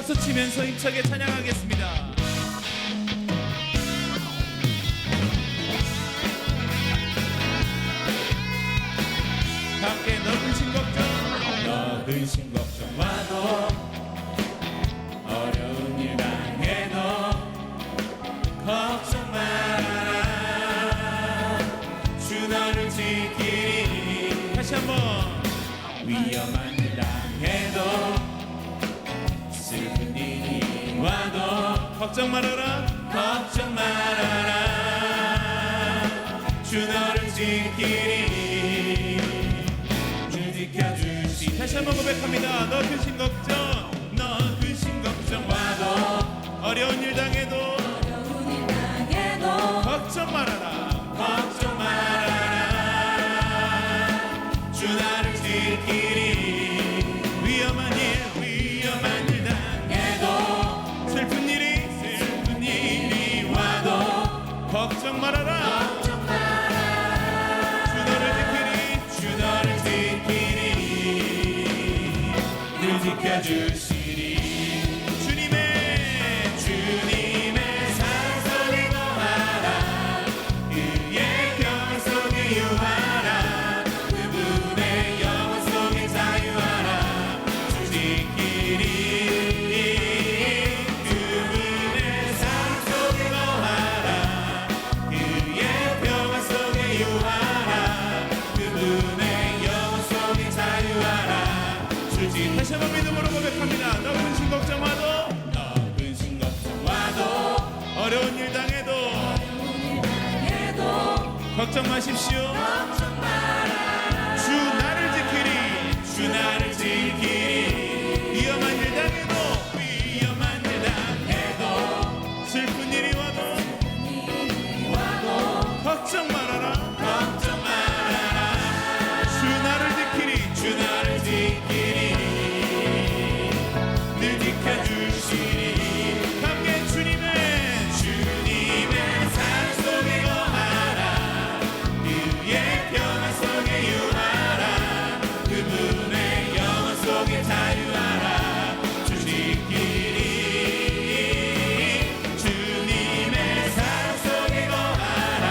박수치면서 힘차게 찬양하겠습니다. 함께 너그신 걱정, 너그신 걱정 와도 어려운 일 당해도 걱정 마라. 주 너를 지키리. 다시 한번. 위험한 일 당해도 슬픈 일이 와도 걱정 말아라. 걱정 말아라. 주 너를 지키리. 주 지켜주시. 다시 한번 고백합니다. 너 근심 걱정, 너 근심 걱정 와도 어려운 일 당해도 걱정 말아라. 걱정 말아라. 주 나를 지키리. 위험한 일 당해도 슬픈 일이 와도 걱정 말아라. 주 너를 지키리. 늘 지켜주시리. 주님의 사랑 속에 거하라. 그의 평안 속에 유하라. 그분의 영원 속에 자유하라. 주 지키리. 그분의 사랑 속에 거하라. 그의 평안 속에 유하라. 그분의 영원 속에 자유하라. 주 지키리. 다시 한번 믿음으로 고백합니다. 너 근심 걱정 와도 어려운 일 당해도 걱정 마십시오. 주 나를 지키리. 위험한 일 당해도 슬픈 일이 와도 걱정 말아라. 주 나를 지키리. 늘 지켜주시리. 함께 주님의 사랑 속에 거하라. 그의 평안 속에 유하라. 그분의 영원 속에 자유하라. 주 지키리. 주님의 사랑 속에 거하라.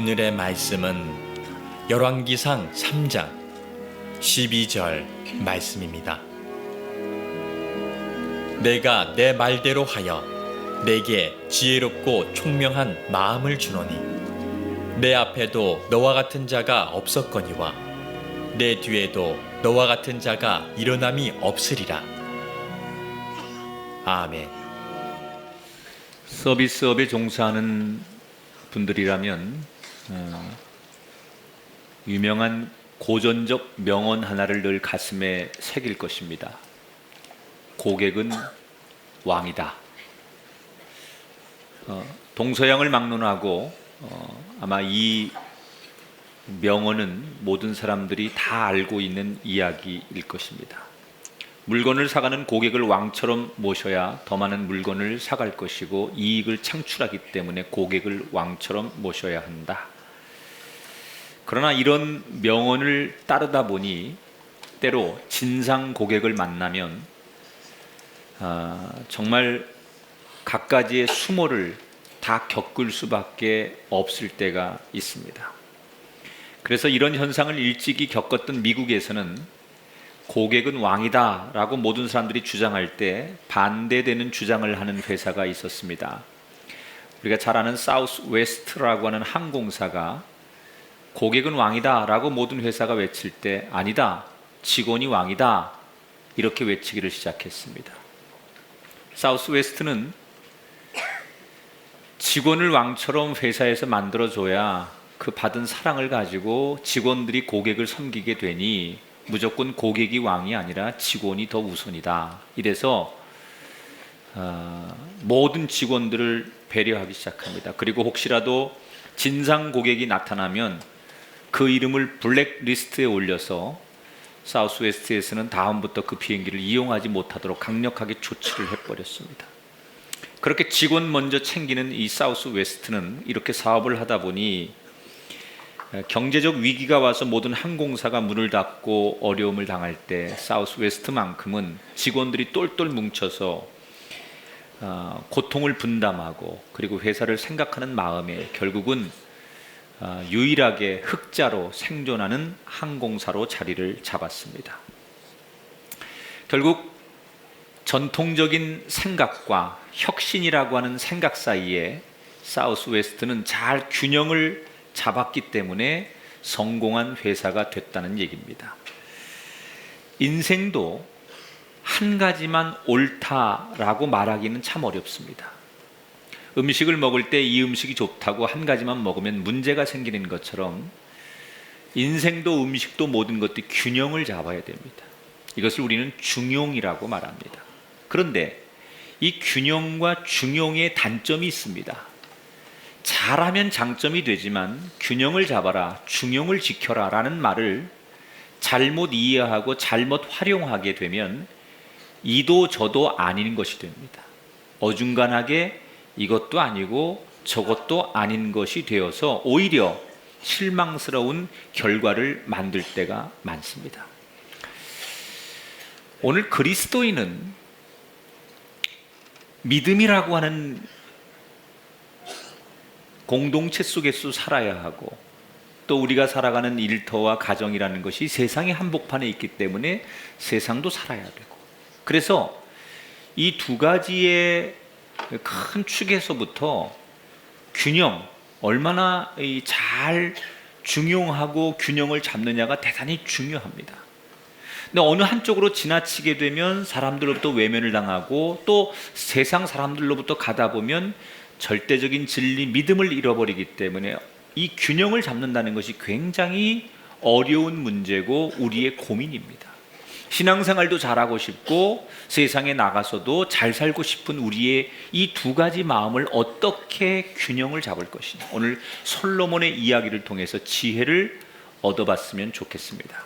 오늘의 말씀은 열왕기상 3장 12절 말씀입니다. 내가 내 말대로 하여 내게 지혜롭고 총명한 마음을 주노니 내 앞에도 너와 같은 자가 없었거니와 내 뒤에도 너와 같은 자가 일어남이 없으리라. 아멘. 서비스업에 종사하는 분들이라면 유명한 고전적 명언 하나를 늘 가슴에 새길 것입니다. 고객은 왕이다. 동서양을 막론하고 아마 이 명언은 모든 사람들이 다 알고 있는 이야기일 것입니다. 물건을 사가는 고객을 왕처럼 모셔야 더 많은 물건을 사갈 것이고 이익을 창출하기 때문에 고객을 왕처럼 모셔야 한다. 그러나 이런 명언을 따르다 보니 때로 진상 고객을 만나면 정말 갖가지의 수모를 다 겪을 수밖에 없을 때가 있습니다. 그래서 이런 현상을 일찍이 겪었던 미국에서는 고객은 왕이다 라고 모든 사람들이 주장할 때 반대되는 주장을 하는 회사가 있었습니다. 우리가 잘 아는 사우스웨스트라고 하는 항공사가 고객은 왕이다 라고 모든 회사가 외칠 때 아니다, 직원이 왕이다 이렇게 외치기를 시작했습니다. 사우스웨스트는 직원을 왕처럼 회사에서 만들어줘야 그 받은 사랑을 가지고 직원들이 고객을 섬기게 되니 무조건 고객이 왕이 아니라 직원이 더 우선이다. 이래서 모든 직원들을 배려하기 시작합니다. 그리고 혹시라도 진상 고객이 나타나면 그 이름을 블랙리스트에 올려서 사우스웨스트에서는 다음부터 그 비행기를 이용하지 못하도록 강력하게 조치를 해버렸습니다. 그렇게 직원 먼저 챙기는 이 사우스웨스트는 이렇게 사업을 하다 보니 경제적 위기가 와서 모든 항공사가 문을 닫고 어려움을 당할 때 사우스웨스트만큼은 직원들이 똘똘 뭉쳐서 고통을 분담하고 그리고 회사를 생각하는 마음에 결국은 유일하게 흑자로 생존하는 항공사로 자리를 잡았습니다. 결국 전통적인 생각과 혁신이라고 하는 생각 사이에 사우스웨스트는 잘 균형을 잡았기 때문에 성공한 회사가 됐다는 얘기입니다. 인생도 한 가지만 옳다라고 말하기는 참 어렵습니다. 음식을 먹을 때 이 음식이 좋다고 한 가지만 먹으면 문제가 생기는 것처럼 인생도 음식도 모든 것들이 균형을 잡아야 됩니다. 이것을 우리는 중용이라고 말합니다. 그런데 이 균형과 중용의 단점이 있습니다. 잘하면 장점이 되지만 균형을 잡아라, 중용을 지켜라 라는 말을 잘못 이해하고 잘못 활용하게 되면 이도 저도 아닌 것이 됩니다. 어중간하게 이것도 아니고 저것도 아닌 것이 되어서 오히려 실망스러운 결과를 만들 때가 많습니다. 오늘 그리스도인은 믿음이라고 하는 공동체 속에서 살아야 하고 또 우리가 살아가는 일터와 가정이라는 것이 세상의 한복판에 있기 때문에 세상도 살아야 되고 그래서 이 두 가지의 큰 축에서부터 균형, 얼마나 잘 중용하고 균형을 잡느냐가 대단히 중요합니다. 근데 어느 한쪽으로 지나치게 되면 사람들로부터 외면을 당하고 또 세상 사람들로부터 가다 보면 절대적인 진리, 믿음을 잃어버리기 때문에 이 균형을 잡는다는 것이 굉장히 어려운 문제고 우리의 고민입니다. 신앙생활도 잘하고 싶고 세상에 나가서도 잘 살고 싶은 우리의 이 두 가지 마음을 어떻게 균형을 잡을 것이냐. 오늘 솔로몬의 이야기를 통해서 지혜를 얻어봤으면 좋겠습니다.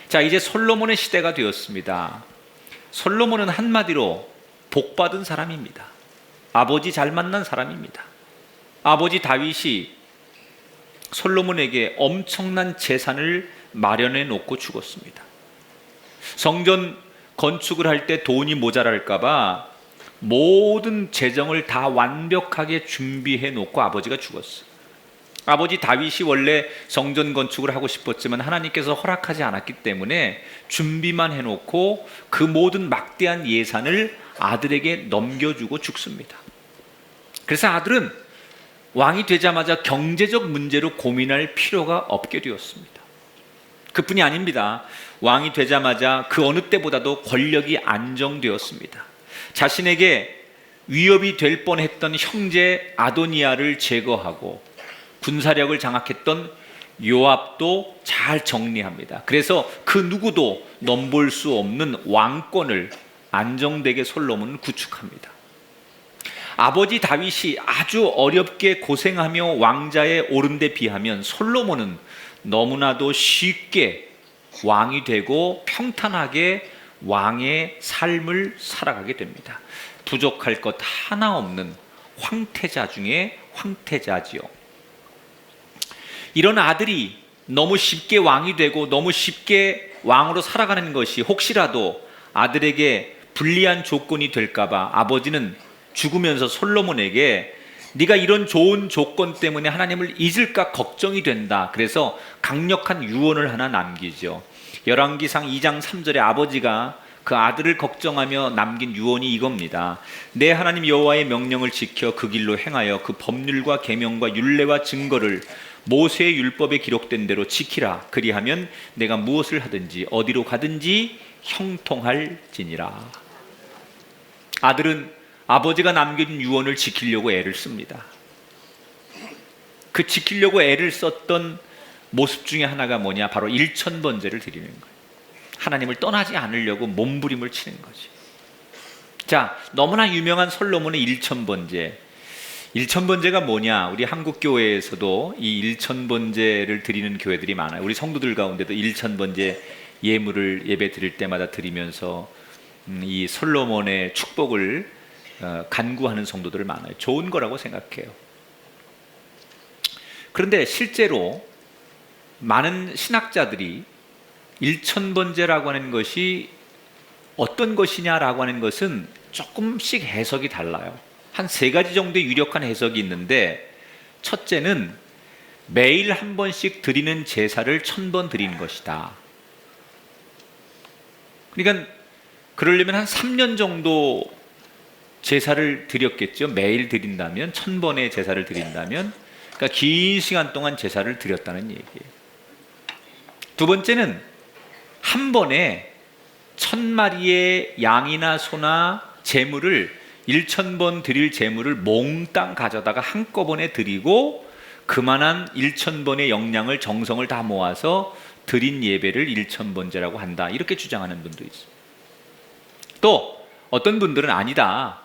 자, 이제 솔로몬의 시대가 되었습니다. 솔로몬은 한마디로 복받은 사람입니다. 아버지 잘 만난 사람입니다. 아버지 다윗이 솔로몬에게 엄청난 재산을 마련해 놓고 죽었습니다. 성전 건축을 할 때 돈이 모자랄까봐 모든 재정을 다 완벽하게 준비해 놓고 아버지가 죽었어요. 아버지 다윗이 원래 성전 건축을 하고 싶었지만 하나님께서 허락하지 않았기 때문에 준비만 해놓고 그 모든 막대한 예산을 아들에게 넘겨주고 죽습니다. 그래서 아들은 왕이 되자마자 경제적 문제로 고민할 필요가 없게 되었습니다. 그뿐이 아닙니다. 왕이 되자마자 그 어느 때보다도 권력이 안정되었습니다. 자신에게 위협이 될 뻔했던 형제 아도니아를 제거하고 군사력을 장악했던 요압도 잘 정리합니다. 그래서 그 누구도 넘볼 수 없는 왕권을 안정되게 솔로몬은 구축합니다. 아버지 다윗이 아주 어렵게 고생하며 왕자에 오른 데 비하면 솔로몬은 너무나도 쉽게 왕이 되고 평탄하게 왕의 삶을 살아가게 됩니다. 부족할 것 하나 없는 황태자 중에 황태자지요. 이런 아들이 너무 쉽게 왕이 되고 너무 쉽게 왕으로 살아가는 것이 혹시라도 아들에게 불리한 조건이 될까봐 아버지는 죽으면서 솔로몬에게 네가 이런 좋은 조건 때문에 하나님을 잊을까 걱정이 된다. 그래서 강력한 유언을 하나 남기죠. 열왕기상 2장 3절에 아버지가 그 아들을 걱정하며 남긴 유언이 이겁니다. 내 하나님 여호와의 명령을 지켜 그 길로 행하여 그 법률과 계명과 율례와 증거를 모세의 율법에 기록된 대로 지키라. 그리하면 내가 무엇을 하든지 어디로 가든지 형통할지니라. 아들은 아버지가 남겨준 유언을 지키려고 애를 씁니다. 그 지키려고 애를 썼던 모습 중에 하나가 뭐냐? 바로 일천번제를 드리는 거예요. 하나님을 떠나지 않으려고 몸부림을 치는 거지. 자, 너무나 유명한 솔로몬의 일천번제. 일천번제가 뭐냐? 우리 한국교회에서도 이 일천번제를 드리는 교회들이 많아요. 우리 성도들 가운데도 일천번제 예물을 예배 드릴 때마다 드리면서 이 솔로몬의 축복을 간구하는 성도들 많아요. 좋은 거라고 생각해요. 그런데 실제로 많은 신학자들이 일천번제라고 하는 것이 어떤 것이냐라고 하는 것은 조금씩 해석이 달라요. 한 3가지 정도의 유력한 해석이 있는데, 첫째는 매일 한 번씩 드리는 제사를 1000번 드리는 것이다. 그러니까 그러려면 한 3년 정도 제사를 드렸겠죠. 매일 드린다면 1000번의 제사를 드린다면, 그러니까 긴 시간 동안 제사를 드렸다는 얘기예요. 두 번째는 한 번에 1000마리의 양이나 소나 제물을 1000번 드릴 제물을 몽땅 가져다가 한꺼번에 드리고 그만한 1000번의 영양을 정성을 다 모아서 드린 예배를 1000번제라고 한다. 이렇게 주장하는 분도 있어요. 또 어떤 분들은 아니다.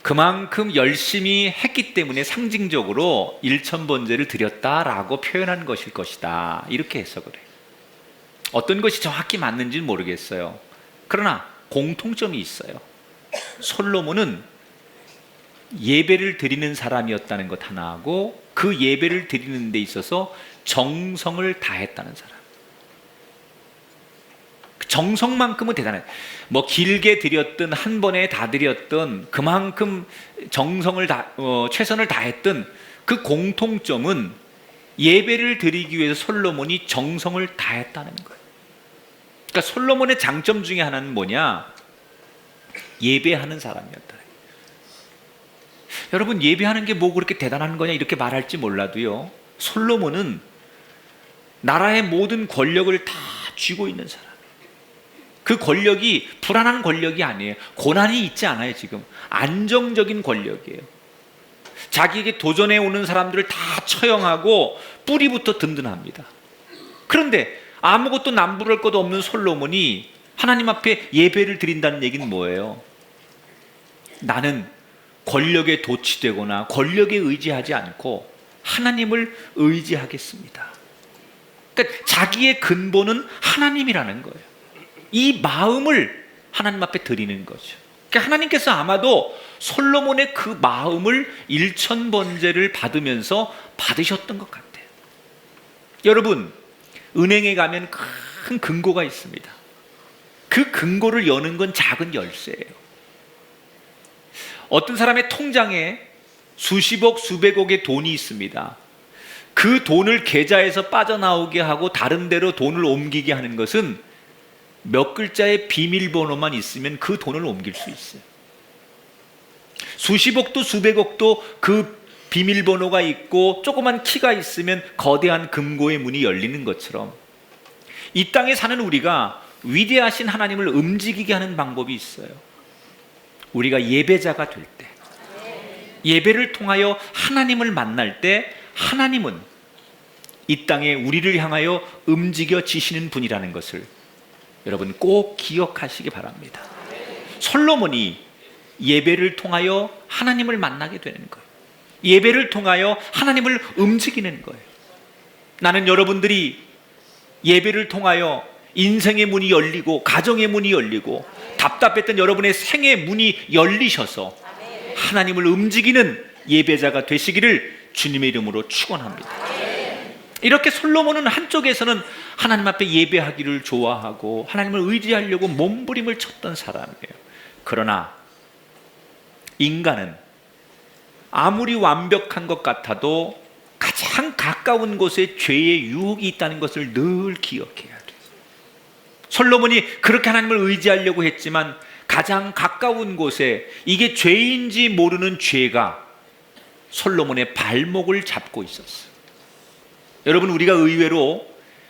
그만큼 열심히 했기 때문에 상징적으로 1000번제를 드렸다라고 표현한 것일 것이다. 이렇게 해석을 해요. 어떤 것이 정확히 맞는지는 모르겠어요. 그러나 공통점이 있어요. 솔로몬은 예배를 드리는 사람이었다는 것 하나하고 그 예배를 드리는 데 있어서 정성을 다했다는 사람. 정성만큼은 대단해요. 뭐 길게 드렸든 한 번에 다 드렸든 그만큼 정성을 최선을 다했든 그 공통점은 예배를 드리기 위해서 솔로몬이 정성을 다했다는 거예요. 그러니까 솔로몬의 장점 중에 하나는 뭐냐? 예배하는 사람이었다. 여러분, 예배하는 게 뭐 그렇게 대단한 거냐 이렇게 말할지 몰라도요, 솔로몬은 나라의 모든 권력을 다 쥐고 있는 사람. 그 권력이 불안한 권력이 아니에요. 고난이 있지 않아요. 지금 안정적인 권력이에요. 자기에게 도전해 오는 사람들을 다 처형하고 뿌리부터 든든합니다. 그런데 아무것도 남부를 것 없는 솔로몬이 하나님 앞에 예배를 드린다는 얘기는 뭐예요? 나는 권력에 도취되거나 권력에 의지하지 않고 하나님을 의지하겠습니다. 그러니까 자기의 근본은 하나님이라는 거예요. 이 마음을 하나님 앞에 드리는 거죠. 그러니까 하나님께서 아마도 솔로몬의 그 마음을 1000번제를 받으면서 받으셨던 것 같아요. 여러분, 은행에 가면 큰 금고가 있습니다. 그 금고를 여는 건 작은 열쇠예요. 어떤 사람의 통장에 수십억, 수백억의 돈이 있습니다. 그 돈을 계좌에서 빠져나오게 하고 다른 데로 돈을 옮기게 하는 것은 몇 글자의 비밀번호만 있으면 그 돈을 옮길 수 있어요. 수십억도 수백억도 그 비밀번호가 있고 조그만 키가 있으면 거대한 금고의 문이 열리는 것처럼 이 땅에 사는 우리가 위대하신 하나님을 움직이게 하는 방법이 있어요. 우리가 예배자가 될 때, 예배를 통하여 하나님을 만날 때 하나님은 이 땅에 우리를 향하여 움직여지시는 분이라는 것을 여러분 꼭 기억하시기 바랍니다. 솔로몬이 예배를 통하여 하나님을 만나게 되는 거예요. 예배를 통하여 하나님을 움직이는 거예요. 나는 여러분들이 예배를 통하여 인생의 문이 열리고 가정의 문이 열리고 답답했던 여러분의 생의 문이 열리셔서 하나님을 움직이는 예배자가 되시기를 주님의 이름으로 축원합니다. 이렇게 솔로몬은 한쪽에서는 하나님 앞에 예배하기를 좋아하고 하나님을 의지하려고 몸부림을 쳤던 사람이에요. 그러나 인간은 아무리 완벽한 것 같아도 가장 가까운 곳에 죄의 유혹이 있다는 것을 늘 기억해야 돼요. 솔로몬이 그렇게 하나님을 의지하려고 했지만 가장 가까운 곳에 이게 죄인지 모르는 죄가 솔로몬의 발목을 잡고 있었어요. 여러분, 우리가 의외로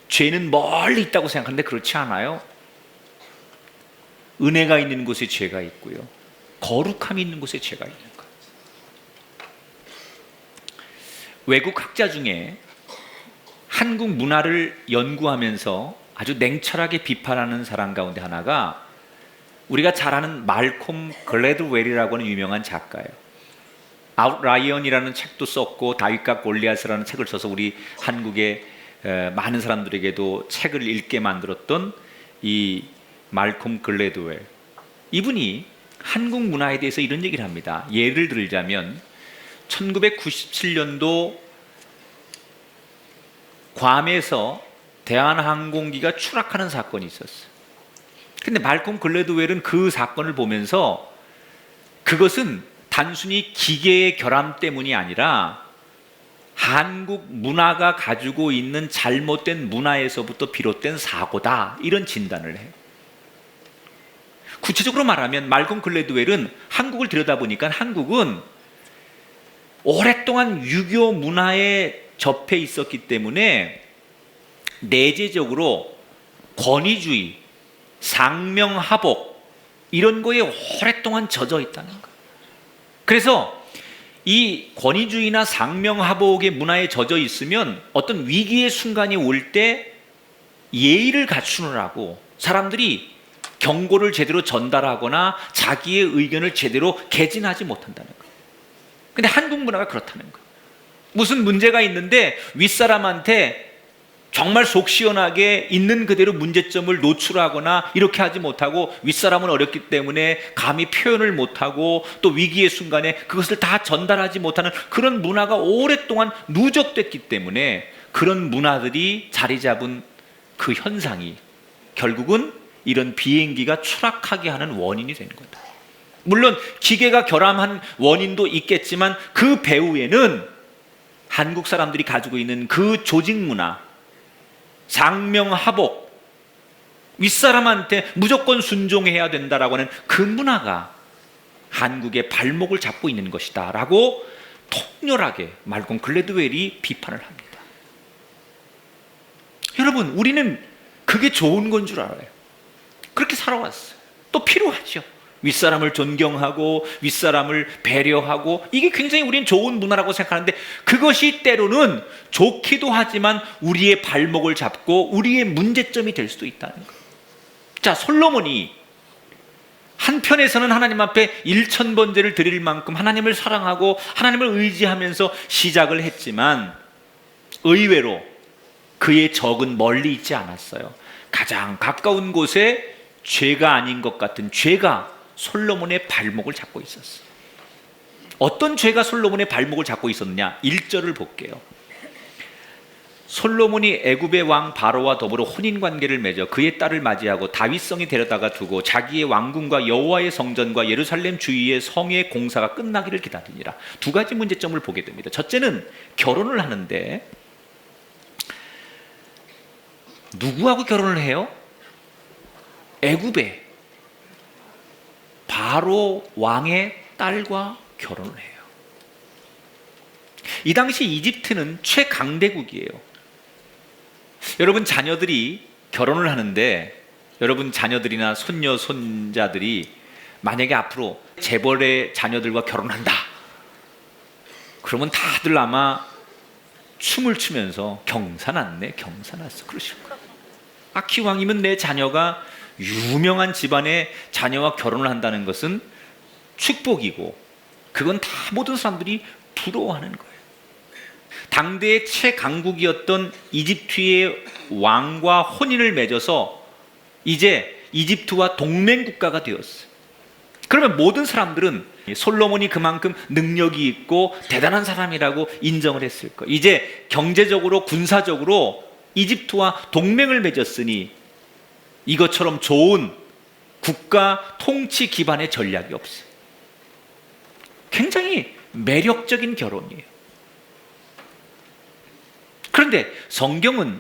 죄는 멀리 있다고 생각하는데 그렇지 않아요. 은혜가 있는 곳에 죄가 있고요, 거룩함이 있는 곳에 죄가 있는 거예요. 외국 학자 중에 한국 문화를 연구하면서 아주 냉철하게 비판하는 사람 가운데 하나가 우리가 잘 아는 말콤 글래드웰이라고 하는 유명한 작가예요. 아웃라이언이라는 책도 썼고 다윗과 골리앗이라는 책을 써서 우리 한국의 많은 사람들에게도 책을 읽게 만들었던 이 말콤 글래드웰, 이분이 한국 문화에 대해서 이런 얘기를 합니다. 예를 들자면 1997년도 괌에서 대한항공기가 추락하는 사건이 있었어요. 근데 말콤 글래드웰은 그 사건을 보면서 그것은 단순히 기계의 결함 때문이 아니라 한국 문화가 가지고 있는 잘못된 문화에서부터 비롯된 사고다, 이런 진단을 해요. 구체적으로 말하면 말콤 글래드웰은 한국을 들여다보니까 한국은 오랫동안 유교 문화에 접해 있었기 때문에 내재적으로 권위주의, 상명하복 이런 거에 오랫동안 젖어 있다는 거예요. 그래서 이 권위주의나 상명하복의 문화에 젖어 있으면 어떤 위기의 순간이 올 때 예의를 갖추느라고 사람들이 경고를 제대로 전달하거나 자기의 의견을 제대로 개진하지 못한다는 거예요. 근데 한국 문화가 그렇다는 거예요. 무슨 문제가 있는데 윗사람한테 정말 속 시원하게 있는 그대로 문제점을 노출하거나 이렇게 하지 못하고, 윗사람은 어렵기 때문에 감히 표현을 못하고 또 위기의 순간에 그것을 다 전달하지 못하는 그런 문화가 오랫동안 누적됐기 때문에 그런 문화들이 자리 잡은 그 현상이 결국은 이런 비행기가 추락하게 하는 원인이 된 거다. 물론 기계가 결함한 원인도 있겠지만 그 배후에는 한국 사람들이 가지고 있는 그 조직 문화, 상명하복, 윗사람한테 무조건 순종해야 된다라고 하는 그 문화가 한국의 발목을 잡고 있는 것이다 라고 통렬하게 말콤 글래드웰이 비판을 합니다. 여러분, 우리는 그게 좋은 건 줄 알아요. 그렇게 살아왔어요. 또 필요하죠. 윗사람을 존경하고 윗사람을 배려하고, 이게 굉장히 우리는 좋은 문화라고 생각하는데 그것이 때로는 좋기도 하지만 우리의 발목을 잡고 우리의 문제점이 될 수도 있다는 거예요. 자, 솔로몬이 한편에서는 하나님 앞에 1000번제를 드릴 만큼 하나님을 사랑하고 하나님을 의지하면서 시작을 했지만 의외로 그의 적은 멀리 있지 않았어요. 가장 가까운 곳에 죄가 아닌 것 같은 죄가 솔로몬의 발목을 잡고 있었어요. 어떤 죄가 솔로몬의 발목을 잡고 있었느냐? 1절을 볼게요. 솔로몬이 애굽의 왕 바로와 더불어 혼인관계를 맺어 그의 딸을 맞이하고 다윗성에 데려다가 두고 자기의 왕궁과 여호와의 성전과 예루살렘 주위의 성의 공사가 끝나기를 기다리니라. 두 가지 문제점을 보게 됩니다. 첫째는 결혼을 하는데 누구하고 결혼을 해요? 애굽의 바로 왕의 딸과 결혼을 해요. 이 당시 이집트는 최강대국이에요. 여러분 자녀들이 결혼을 하는데 여러분 자녀들이나 손녀 손자들이 만약에 앞으로 재벌의 자녀들과 결혼한다 그러면 다들 아마 춤을 추면서 경사났네 경사났어 그러실 거예요. 기왕이면 내 자녀가 유명한 집안의 자녀와 결혼을 한다는 것은 축복이고 그건 다 모든 사람들이 부러워하는 거예요. 당대의 최강국이었던 이집트의 왕과 혼인을 맺어서 이제 이집트와 동맹국가가 되었어요. 그러면 모든 사람들은 솔로몬이 그만큼 능력이 있고 대단한 사람이라고 인정을 했을 거예요. 이제 경제적으로 군사적으로 이집트와 동맹을 맺었으니 이것처럼 좋은 국가 통치 기반의 전략이 없어요. 굉장히 매력적인 결혼이에요. 그런데 성경은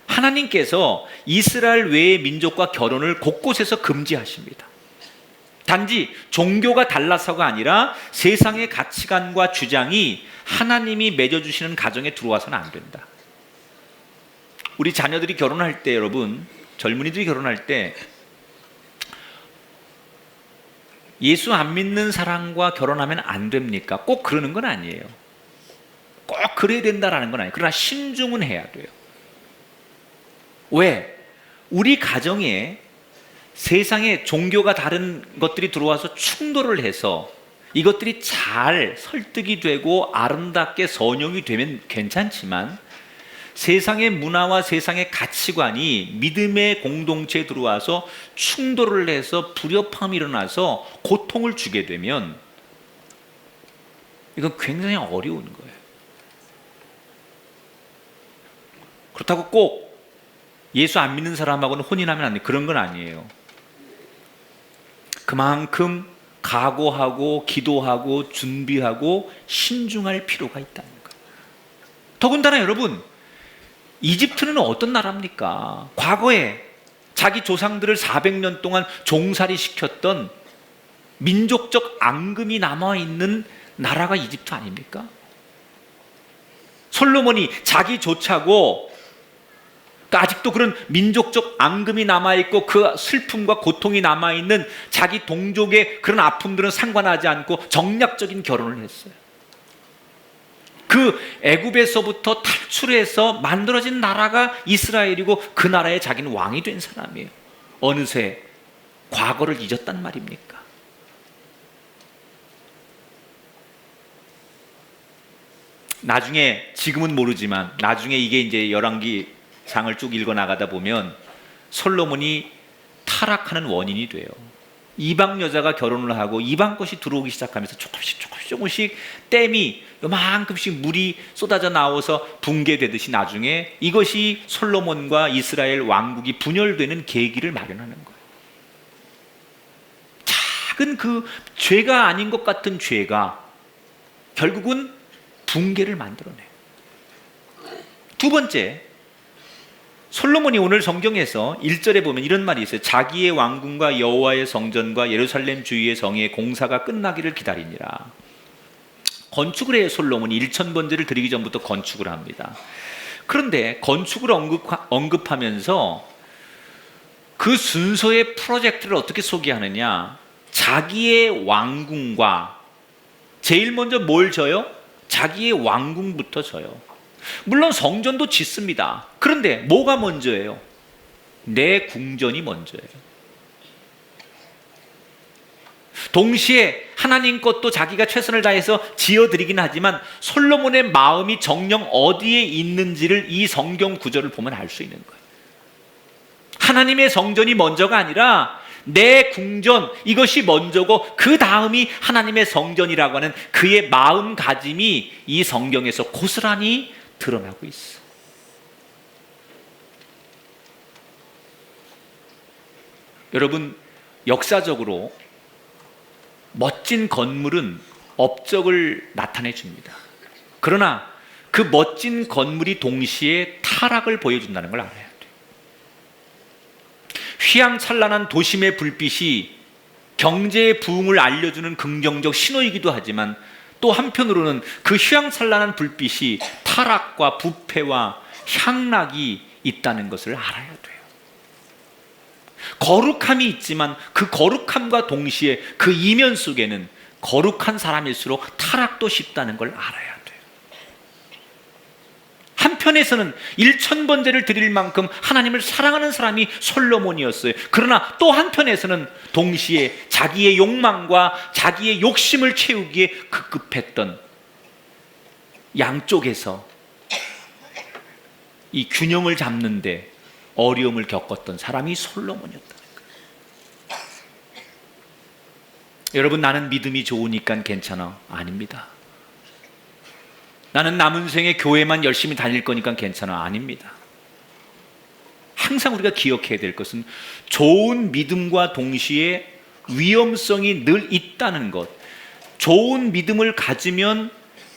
하나님께서 이스라엘 외의 민족과 결혼을 곳곳에서 금지하십니다. 단지 종교가 달라서가 아니라 세상의 가치관과 주장이 하나님이 맺어주시는 가정에 들어와서는 안 된다. 우리 자녀들이 결혼할 때 여러분 젊은이들이 결혼할 때 예수 안 믿는 사람과 결혼하면 안 됩니까? 꼭 그러는 건 아니에요. 꼭 그래야 된다라는 건 아니에요. 그러나 신중은 해야 돼요. 왜? 우리 가정에 세상에 종교가 다른 것들이 들어와서 충돌을 해서 이것들이 잘 설득이 되고 아름답게 선용이 되면 괜찮지만 세상의 문화와 세상의 가치관이 믿음의 공동체에 들어와서 충돌을 해서 불협화음이 일어나서 고통을 주게 되면 이건 굉장히 어려운 거예요. 그렇다고 꼭 예수 안 믿는 사람하고는 혼인하면 안 돼. 그런 건 아니에요. 그만큼 각오하고 기도하고 준비하고 신중할 필요가 있다는 거예요. 더군다나 여러분 이집트는 어떤 나라입니까? 과거에 자기 조상들을 400년 동안 종살이 시켰던 민족적 앙금이 남아있는 나라가 이집트 아닙니까? 솔로몬이 자기 조차고 아직도 그런 민족적 앙금이 남아있고 그 슬픔과 고통이 남아있는 자기 동족의 그런 아픔들은 상관하지 않고 정략적인 결혼을 했어요. 그 애굽에서부터 탈출해서 만들어진 나라가 이스라엘이고 그 나라에 자기는 왕이 된 사람이에요. 어느새 과거를 잊었단 말입니까? 나중에 지금은 모르지만 나중에 이게 이제 열왕기 장을 쭉 읽어 나가다 보면 솔로몬이 타락하는 원인이 돼요. 이방 여자가 결혼을 하고 이방 것이 들어오기 시작하면서 조금씩 댐이 요만큼씩 물이 쏟아져 나와서 붕괴되듯이 나중에 이것이 솔로몬과 이스라엘 왕국이 분열되는 계기를 마련하는 거예요. 작은 그 죄가 아닌 것 같은 죄가 결국은 붕괴를 만들어내요. 두 번째, 솔로몬이 오늘 성경에서 1절에 보면 이런 말이 있어요. 자기의 왕궁과 여호와의 성전과 예루살렘 주위의 성의 공사가 끝나기를 기다리니라. 건축을 해요. 솔로몬이 1000번제를 드리기 전부터 건축을 합니다. 그런데 건축을 언급하면서 그 순서의 프로젝트를 어떻게 소개하느냐, 자기의 왕궁과 제일 먼저 뭘 져요? 자기의 왕궁부터 져요. 물론 성전도 짓습니다. 그런데 뭐가 먼저예요? 내 궁전이 먼저예요. 동시에 하나님 것도 자기가 최선을 다해서 지어드리긴 하지만 솔로몬의 마음이 정녕 어디에 있는지를 이 성경 구절을 보면 알 수 있는 거예요. 하나님의 성전이 먼저가 아니라 내 궁전, 이것이 먼저고 그 다음이 하나님의 성전이라고 하는 그의 마음가짐이 이 성경에서 고스란히 드러나고 있어. 여러분, 역사적으로 멋진 건물은 업적을 나타내 줍니다. 그러나 그 멋진 건물이 동시에 타락을 보여준다는 걸 알아야 돼요. 휘황찬란한 도심의 불빛이 경제의 부흥을 알려주는 긍정적 신호이기도 하지만 또 한편으로는 그 휘황찬란한 불빛이 타락과 부패와 향락이 있다는 것을 알아야 돼요. 거룩함이 있지만 그 거룩함과 동시에 그 이면 속에는 거룩한 사람일수록 타락도 쉽다는 걸 알아야 돼요. 한편에서는 1000번제를 드릴 만큼 하나님을 사랑하는 사람이 솔로몬이었어요. 그러나 또 한편에서는 동시에 자기의 욕망과 자기의 욕심을 채우기에 급급했던, 양쪽에서 이 균형을 잡는데 어려움을 겪었던 사람이 솔로몬이었다는 거예요. 여러분, 나는 믿음이 좋으니까 괜찮아? 아닙니다. 나는 남은 생에 교회만 열심히 다닐 거니까 괜찮아? 아닙니다. 항상 우리가 기억해야 될 것은 좋은 믿음과 동시에 위험성이 늘 있다는 것. 좋은 믿음을 가지면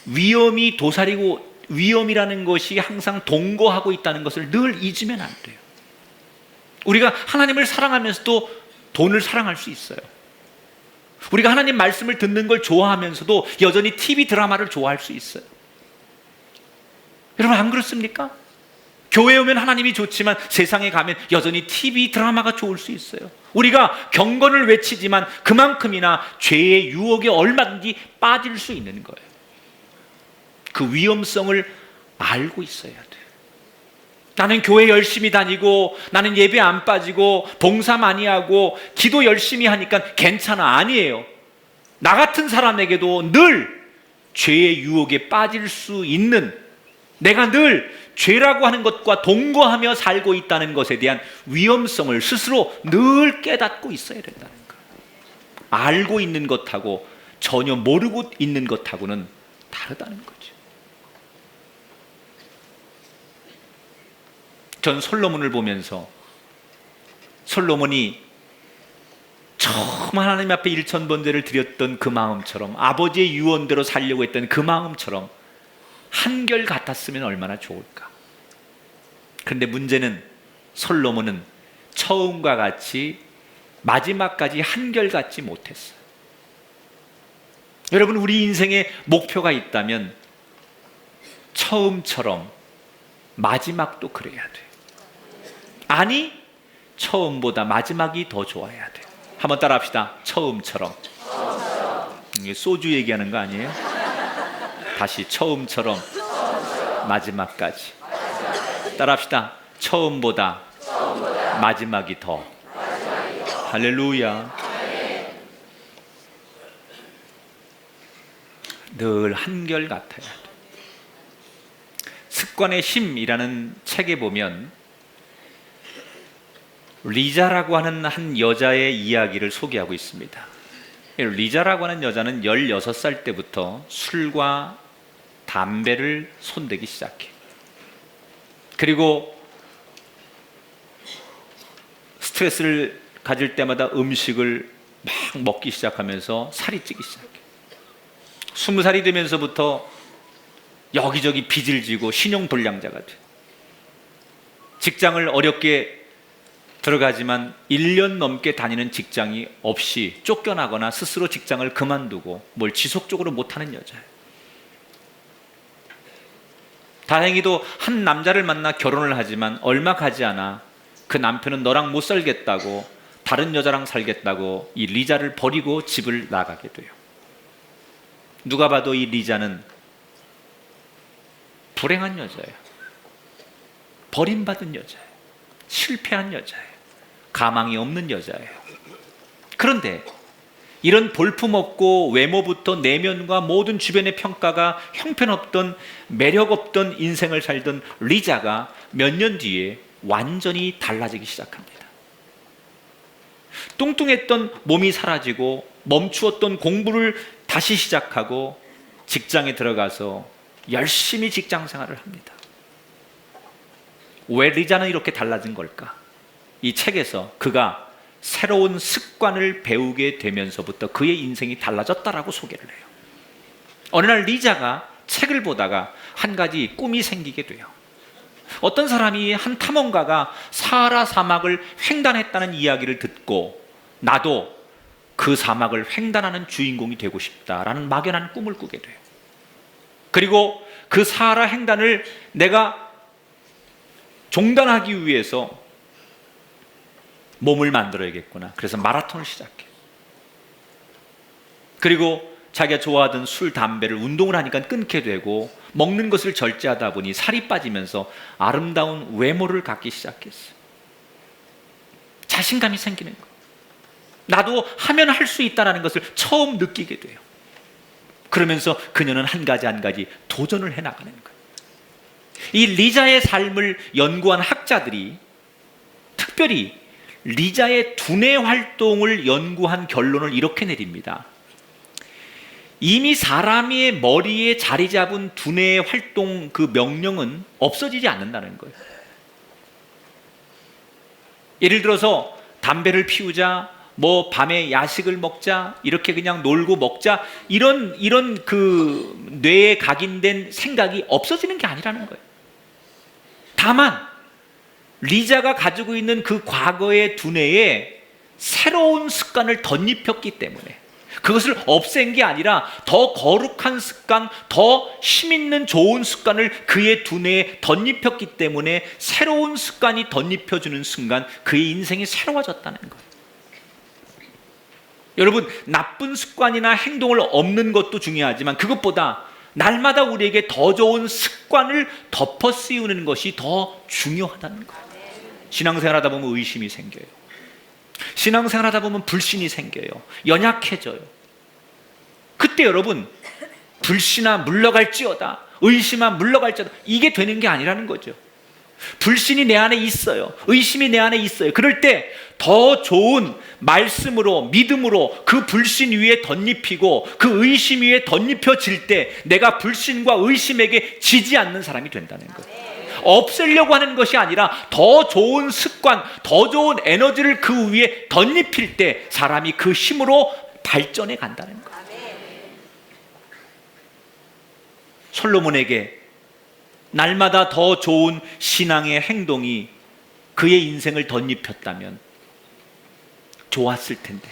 위험이 도사리고 위험이라는 것이 항상 동거하고 있다는 것을 늘 잊으면 안 돼요. 우리가 하나님을 사랑하면서도 돈을 사랑할 수 있어요. 우리가 하나님 말씀을 듣는 걸 좋아하면서도 여전히 TV 드라마를 좋아할 수 있어요. 여러분, 안 그렇습니까? 교회에 오면 하나님이 좋지만 세상에 가면 여전히 TV 드라마가 좋을 수 있어요. 우리가 경건을 외치지만 그만큼이나 죄의 유혹에 얼마든지 빠질 수 있는 거예요. 그 위험성을 알고 있어야 돼요. 나는 교회 열심히 다니고 나는 예배 안 빠지고 봉사 많이 하고 기도 열심히 하니까 괜찮아. 아니에요. 나 같은 사람에게도 늘 죄의 유혹에 빠질 수 있는, 내가 늘 죄라고 하는 것과 동거하며 살고 있다는 것에 대한 위험성을 스스로 늘 깨닫고 있어야 된다는 거예요. 알고 있는 것하고 전혀 모르고 있는 것하고는 다르다는 거죠. 전 솔로몬을 보면서 솔로몬이 처음 하나님 앞에 1000번제를 드렸던 그 마음처럼, 아버지의 유언대로 살려고 했던 그 마음처럼 한결 같았으면 얼마나 좋을까. 그런데 문제는 솔로몬은 처음과 같이 마지막까지 한결같지 못했어요. 여러분, 우리 인생에 목표가 있다면 처음처럼 마지막도 그래야 돼요. 아니, 처음보다 마지막이 더 좋아야 돼요. 한번 따라 합시다. 처음처럼. 이게 소주 얘기하는 거 아니에요? 다시 처음처럼 마지막까지. 따라 합시다. 처음보다 마지막이 더. 할렐루야. 늘 한결같아야 돼. 습관의 힘이라는 책에 보면 리자라고 하는 한 여자의 이야기를 소개하고 있습니다. 리자라고 하는 여자는 16살 때부터 술과 담배를 손대기 시작해. 그리고 스트레스를 가질 때마다 음식을 막 먹기 시작하면서 살이 찌기 시작해. 20살이 되면서부터 여기저기 빚을 지고 신용불량자가 돼. 직장을 어렵게 들어가지만 1년 넘게 다니는 직장이 없이 쫓겨나거나 스스로 직장을 그만두고 뭘 지속적으로 못하는 여자예요. 다행히도 한 남자를 만나 결혼을 하지만 얼마 가지 않아 그 남편은 너랑 못 살겠다고, 다른 여자랑 살겠다고 이 리자를 버리고 집을 나가게 돼요. 누가 봐도 이 리자는 불행한 여자예요. 버림받은 여자예요. 실패한 여자예요. 가망이 없는 여자예요. 그런데 이런 볼품없고 외모부터 내면과 모든 주변의 평가가 형편없던, 매력없던 인생을 살던 리자가 몇 년 뒤에 완전히 달라지기 시작합니다. 뚱뚱했던 몸이 사라지고 멈추었던 공부를 다시 시작하고 직장에 들어가서 열심히 직장 생활을 합니다. 왜 리자는 이렇게 달라진 걸까? 이 책에서 그가 새로운 습관을 배우게 되면서부터 그의 인생이 달라졌다라고 소개를 해요. 어느 날 리자가 책을 보다가 한 가지 꿈이 생기게 돼요. 어떤 사람이 한 탐험가가 사하라 사막을 횡단했다는 이야기를 듣고 나도 그 사막을 횡단하는 주인공이 되고 싶다라는 막연한 꿈을 꾸게 돼요. 그리고 그 사하라 횡단을 내가 종단하기 위해서 몸을 만들어야겠구나. 그래서 마라톤을 시작해. 그리고 자기가 좋아하던 술, 담배를 운동을 하니까 끊게 되고 먹는 것을 절제하다 보니 살이 빠지면서 아름다운 외모를 갖기 시작했어요. 자신감이 생기는 거예요. 나도 하면 할 수 있다는 것을 처음 느끼게 돼요. 그러면서 그녀는 한 가지 한 가지 도전을 해나가는 거예요. 이 리자의 삶을 연구한 학자들이 특별히 리자의 두뇌 활동을 연구한 결론을 이렇게 내립니다. 이미 사람의 머리에 자리 잡은 두뇌의 활동 그 명령은 없어지지 않는다는 거예요. 예를 들어서 담배를 피우자, 뭐 밤에 야식을 먹자, 이렇게 그냥 놀고 먹자, 이런 그 뇌에 각인된 생각이 없어지는 게 아니라는 거예요. 다만 리자가 가지고 있는 그 과거의 두뇌에 새로운 습관을 덧입혔기 때문에 그것을 없앤 게 아니라 더 거룩한 습관, 더 힘있는 좋은 습관을 그의 두뇌에 덧입혔기 때문에 새로운 습관이 덧입혀주는 순간 그의 인생이 새로워졌다는 거예요. 여러분, 나쁜 습관이나 행동을 없는 것도 중요하지만 그것보다 날마다 우리에게 더 좋은 습관을 덮어 씌우는 것이 더 중요하다는 거예요. 신앙생활하다 보면 의심이 생겨요. 신앙생활하다 보면 불신이 생겨요. 연약해져요. 그때 여러분, 불신아 물러갈지어다, 의심아 물러갈지어다, 이게 되는 게 아니라는 거죠. 불신이 내 안에 있어요. 의심이 내 안에 있어요. 그럴 때 더 좋은 말씀으로, 믿음으로 그 불신 위에 덧입히고 그 의심 위에 덧입혀질 때 내가 불신과 의심에게 지지 않는 사람이 된다는 거예요. 없애려고 하는 것이 아니라 더 좋은 습관, 더 좋은 에너지를 그 위에 덧입힐 때 사람이 그 힘으로 발전해 간다는 거예요. 솔로몬에게 날마다 더 좋은 신앙의 행동이 그의 인생을 덧입혔다면 좋았을 텐데,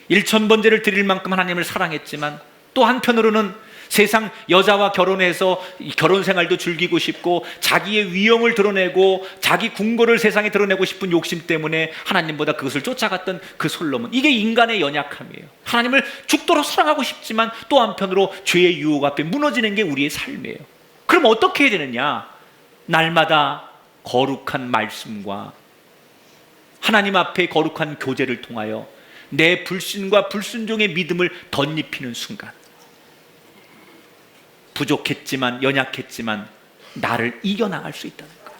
1000번제를 드릴 만큼 하나님을 사랑했지만 또 한편으로는 세상 여자와 결혼해서 결혼 생활도 즐기고 싶고 자기의 위엄을 드러내고 자기 궁궐을 세상에 드러내고 싶은 욕심 때문에 하나님보다 그것을 쫓아갔던 그 솔로몬, 이게 인간의 연약함이에요. 하나님을 죽도록 사랑하고 싶지만 또 한편으로 죄의 유혹 앞에 무너지는 게 우리의 삶이에요. 그럼 어떻게 해야 되느냐? 날마다 거룩한 말씀과 하나님 앞에 거룩한 교제를 통하여 내 불신과 불순종의 믿음을 덧입히는 순간 부족했지만 연약했지만 나를 이겨나갈 수 있다는 거예요.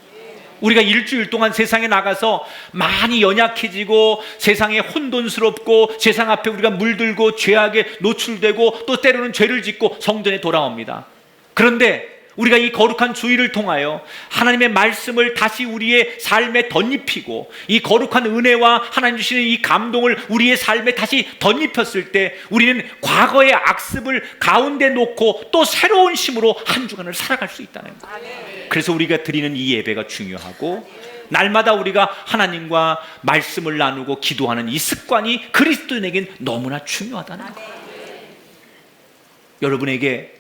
우리가 일주일 동안 세상에 나가서 많이 연약해지고 세상에 혼돈스럽고 세상 앞에 우리가 물들고 죄악에 노출되고 또 때로는 죄를 짓고 성전에 돌아옵니다. 그런데 우리가 이 거룩한 주의를 통하여 하나님의 말씀을 다시 우리의 삶에 덧입히고 이 거룩한 은혜와 하나님 주시는 이 감동을 우리의 삶에 다시 덧입혔을 때 우리는 과거의 악습을 가운데 놓고 또 새로운 힘으로 한 주간을 살아갈 수 있다는 거예요. 그래서 우리가 드리는 이 예배가 중요하고 날마다 우리가 하나님과 말씀을 나누고 기도하는 이 습관이 그리스도인에겐 너무나 중요하다는 거예요. 여러분에게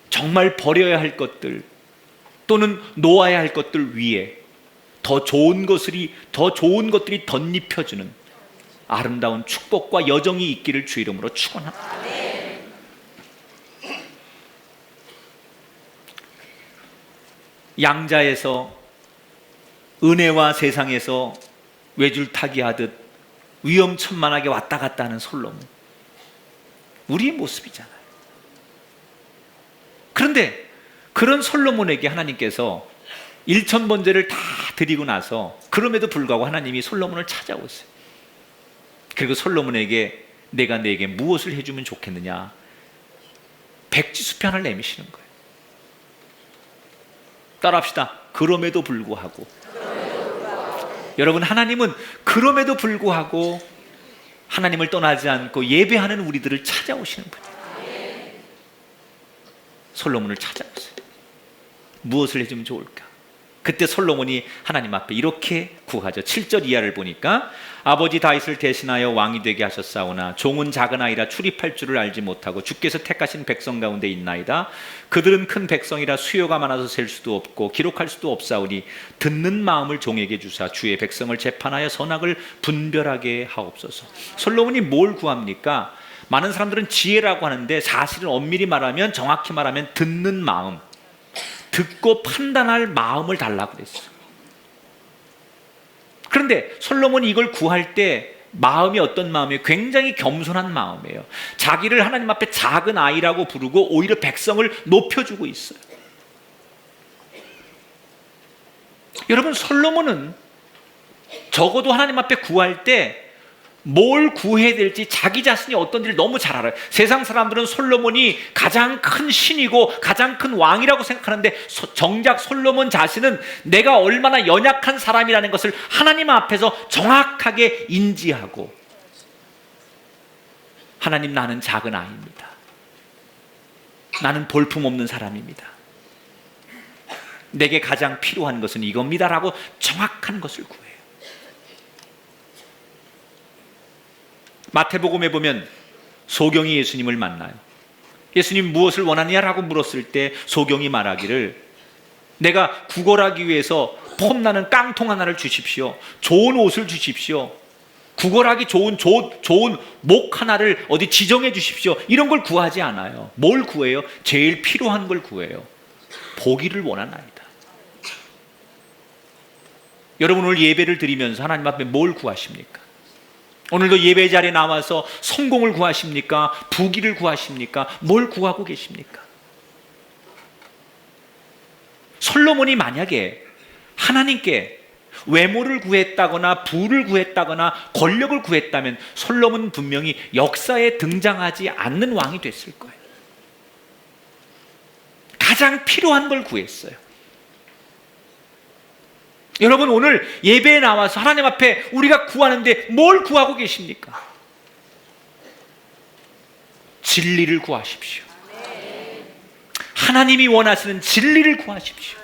정말 버려야 할 것들 또는 놓아야 할 것들 위에 더 좋은 것들이 덧입혀주는 아름다운 축복과 여정이 있기를 주 이름으로 축원합니다. 양자에서 은혜와 세상에서 외줄타기 하듯 위험천만하게 왔다 갔다 하는 솔로몬, 우리의 모습이잖아요. 그런데 그런 솔로몬에게 하나님께서 1000번제를 다 드리고 나서 그럼에도 불구하고 하나님이 솔로몬을 찾아오세요. 그리고 솔로몬에게 내가 네게 무엇을 해주면 좋겠느냐, 백지수편을 내미시는 거예요. 따라합시다. 그럼에도 불구하고. 여러분, 하나님은 그럼에도 불구하고 하나님을 떠나지 않고 예배하는 우리들을 찾아오시는 분이에요. 솔로몬을 찾아오세요. 무엇을 해주면 좋을까? 그때 솔로몬이 하나님 앞에 이렇게 구하죠. 7절 이하를 보니까 아버지 다윗을 대신하여 왕이 되게 하셨사오나 종은 작은 아이라 출입할 줄을 알지 못하고 주께서 택하신 백성 가운데 있나이다. 그들은 큰 백성이라 수요가 많아서 셀 수도 없고 기록할 수도 없사오니 듣는 마음을 종에게 주사 주의 백성을 재판하여 선악을 분별하게 하옵소서. 솔로몬이 뭘 구합니까? 많은 사람들은 지혜라고 하는데 사실은 엄밀히 말하면, 정확히 말하면 듣는 마음, 듣고 판단할 마음을 달라고 그랬어요. 그런데 솔로몬이 이걸 구할 때 마음이 어떤 마음이에요? 굉장히 겸손한 마음이에요. 자기를 하나님 앞에 작은 아이라고 부르고 오히려 백성을 높여주고 있어요. 여러분, 솔로몬은 적어도 하나님 앞에 구할 때 뭘 구해야 될지 자기 자신이 어떤지를 너무 잘 알아요. 세상 사람들은 솔로몬이 가장 큰 신이고 가장 큰 왕이라고 생각하는데 정작 솔로몬 자신은 내가 얼마나 연약한 사람이라는 것을 하나님 앞에서 정확하게 인지하고, 하나님, 나는 작은 아이입니다. 나는 볼품없는 사람입니다. 내게 가장 필요한 것은 이겁니다라고 정확한 것을 구해요. 마태복음에 보면 소경이 예수님을 만나요. 예수님 무엇을 원하냐라고 물었을 때 소경이 말하기를, 내가 구걸하기 위해서 폼나는 깡통 하나를 주십시오. 좋은 옷을 주십시오. 구걸하기 좋은 목 하나를 어디 지정해 주십시오. 이런 걸 구하지 않아요. 뭘 구해요? 제일 필요한 걸 구해요. 보기를 원하나이다. 여러분, 오늘 예배를 드리면서 하나님 앞에 뭘 구하십니까? 오늘도 예배 자리에 나와서 성공을 구하십니까? 부귀를 구하십니까? 뭘 구하고 계십니까? 솔로몬이 만약에 하나님께 외모를 구했다거나 부를 구했다거나 권력을 구했다면 솔로몬은 분명히 역사에 등장하지 않는 왕이 됐을 거예요. 가장 필요한 걸 구했어요. 여러분, 오늘 예배에 나와서 하나님 앞에 우리가 구하는데 뭘 구하고 계십니까? 진리를 구하십시오. 하나님이 원하시는 진리를 구하십시오.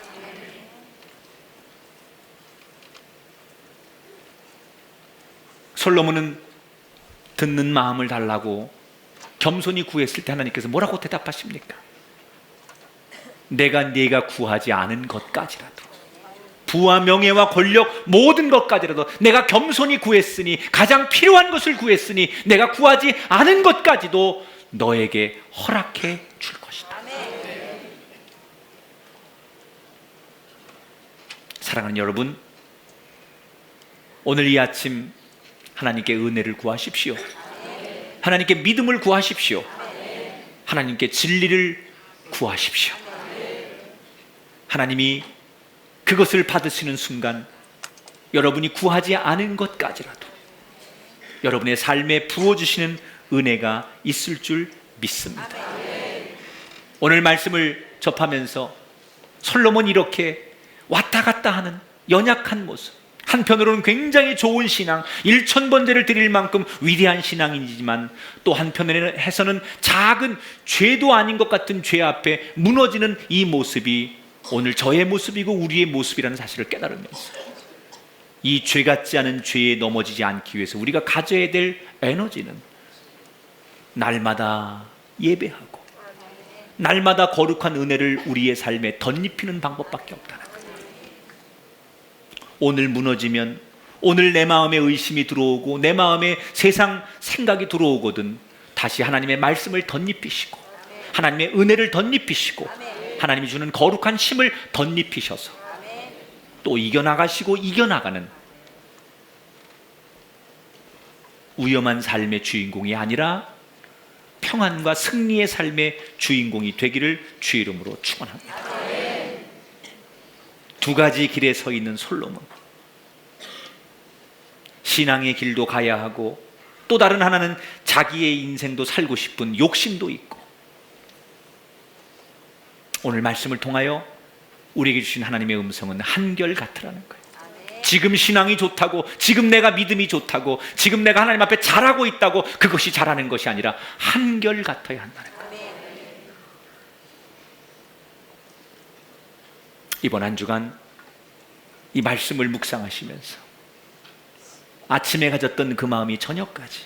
솔로몬은 듣는 마음을 달라고 겸손히 구했을 때 하나님께서 뭐라고 대답하십니까? 네가 구하지 않은 것까지라도, 부와 명예와 권력 모든 것까지라도 내가 겸손히 구했으니, 가장 필요한 것을 구했으니 내가 구하지 않은 것까지도 너에게 허락해 줄 것이다. 사랑하는 여러분, 오늘 이 아침 하나님께 은혜를 구하십시오. 하나님께 믿음을 구하십시오. 하나님께 진리를 구하십시오. 하나님이 그것을 받으시는 순간 여러분이 구하지 않은 것까지라도 여러분의 삶에 부어주시는 은혜가 있을 줄 믿습니다. 오늘 말씀을 접하면서 솔로몬이 이렇게 왔다 갔다 하는 연약한 모습, 한편으로는 굉장히 좋은 신앙, 1000번제를 드릴 만큼 위대한 신앙이지만 또 한편에서는 작은 죄도 아닌 것 같은 죄 앞에 무너지는 이 모습이 오늘 저의 모습이고 우리의 모습이라는 사실을 깨달으면서 이 죄 같지 않은 죄에 넘어지지 않기 위해서 우리가 가져야 될 에너지는 날마다 예배하고 날마다 거룩한 은혜를 우리의 삶에 덧입히는 방법밖에 없다는 거예요. 오늘 무너지면, 오늘 내 마음에 의심이 들어오고 내 마음에 세상 생각이 들어오거든 다시 하나님의 말씀을 덧입히시고 하나님의 은혜를 덧입히시고 하나님이 주는 거룩한 힘을 덧입히셔서 또 이겨나가시고 이겨나가는 위험한 삶의 주인공이 아니라 평안과 승리의 삶의 주인공이 되기를 주의 이름으로 축원합니다. 두 가지 길에 서 있는 솔로몬, 신앙의 길도 가야 하고 또 다른 하나는 자기의 인생도 살고 싶은 욕심도 있고, 오늘 말씀을 통하여 우리에게 주신 하나님의 음성은 한결같으라는 거예요. 지금 신앙이 좋다고, 지금 내가 믿음이 좋다고, 지금 내가 하나님 앞에 잘하고 있다고 그것이 잘하는 것이 아니라 한결같아야 한다는 거예요. 이번 한 주간 이 말씀을 묵상하시면서 아침에 가졌던 그 마음이 저녁까지,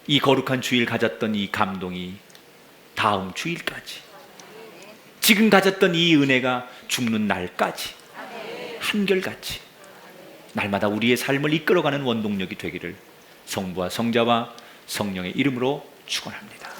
이 거룩한 주일 가졌던 이 감동이 다음 주일까지, 지금 가졌던 이 은혜가 죽는 날까지 한결같이 날마다 우리의 삶을 이끌어가는 원동력이 되기를 성부와 성자와 성령의 이름으로 축원합니다.